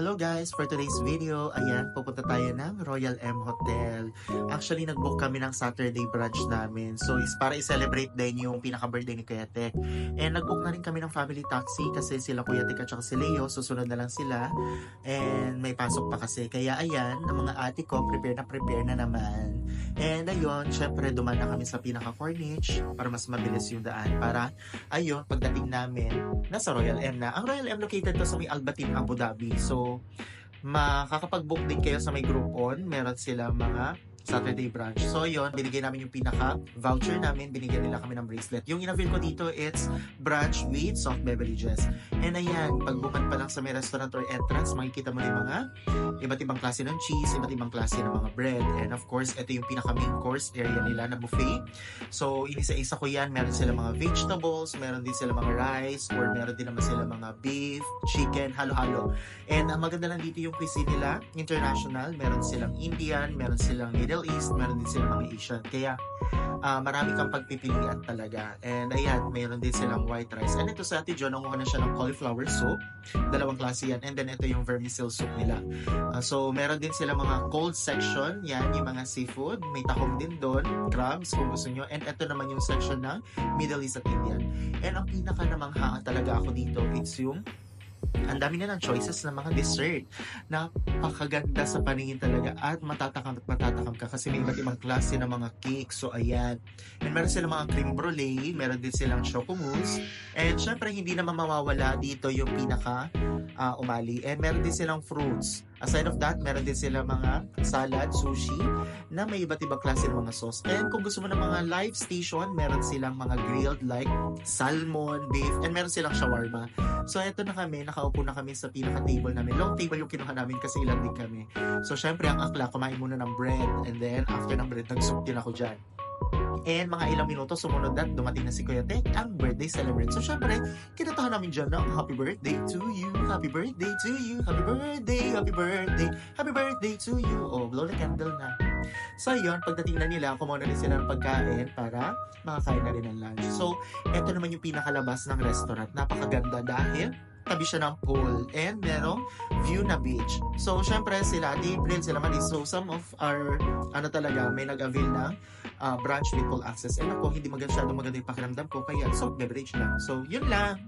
Hello guys! For today's video, ayan, pupunta tayo ng Royal M Hotel. Actually, nag-book kami ng Saturday brunch namin. So, is para i-celebrate din yung pinaka-birthday ni Kuya Tek. And nag-book na rin kami ng family taxi kasi sila Kuya Tek at saka si Leo, susunod na lang sila. And may pasok pa kasi. Kaya ayan, ang mga ate ko, prepare na naman. And ayun, syempre, duman na kami sa pinaka-Corniche para mas mabilis yung daan. Para, ayun, pagdating namin, nasa Royal M na. Ang Royal M located to sa may Albatin, Abu Dhabi. So, makakapag-book din kayo sa may Groupon. Meron silang mga Saturday brunch. So, yun, binigay namin yung pinaka-voucher namin. Binigyan nila kami ng bracelet. Yung in-avail ko dito, it's brunch with soft beverages. And ayan, pag-bookan pa lang sa may restaurant or entrance, makikita mo na yung mga iba't ibang klase ng cheese, iba't ibang klase ng mga bread. And of course, ito yung pinaka-main course area nila na buffet. So, inisa-isa ko yan. Meron sila mga vegetables, meron din sila mga rice, or meron din naman sila mga beef, chicken, halo-halo. And ang maganda lang dito yung cuisine nila, international. Meron silang Indian, meron silang Middle East, meron din silang mga Asian. Kaya, marami kang pagpipilian talaga. And ayan, meron din silang white rice. And ito sa Ate Jo, nanguha na siya ng cauliflower soup. Dalawang klase yan. And then ito yung vermicelli soup nila. So, meron din sila mga cold section. Yan, yung mga seafood. May tahong din doon. Crabs, kung gusto nyo. And ito naman yung section ng Middle East at Indian. And ang pinaka namanghaan talaga ako dito, it's yung ang dami na ng choices ng mga dessert. Napakaganda sa paningin talaga at matatakam ka kasi may iba't ibang klase ng mga cake. So, ayan. And meron silang mga cream brulee, meron din silang choco mousse. And syempre, hindi naman mawawala dito yung pinaka umali. And meron din silang fruits. Aside of that, meron din silang mga salad, sushi, na may iba't ibang klase ng mga sauce. And kung gusto mo ng mga live station, meron silang mga grilled like salmon, beef, and meron silang shawarma. So, eto na kami, nakaupo na kami sa pinaka-table namin. Long table yung kinuha namin kasi ilan din kami. So, syempre, ang akla, kumain muna ng bread. And then, after ng bread, nag-soup din ako dyan. And mga ilang minuto sumunod na dumating na si Kuya Tek, ang birthday celebrant. So syempre, kinatahan namin dyan ng happy birthday to you, happy birthday to you, happy birthday, happy birthday, happy birthday to you. Oh, blow the candle na. So yun, pagdating na nila, kumuha na rin sila ng pagkain para makakain na rin ng lunch. So, eto naman yung pinakalabas ng restaurant. Napakaganda dahil tabi siya ng pool and merong view na beach. So, syempre, sila April, sila Maris. So, some of our, may nag-avail ng brunch with full access. And ako, hindi masyadong maganda yung pakiramdam ko, kaya soft beverage lang. So, yun lang.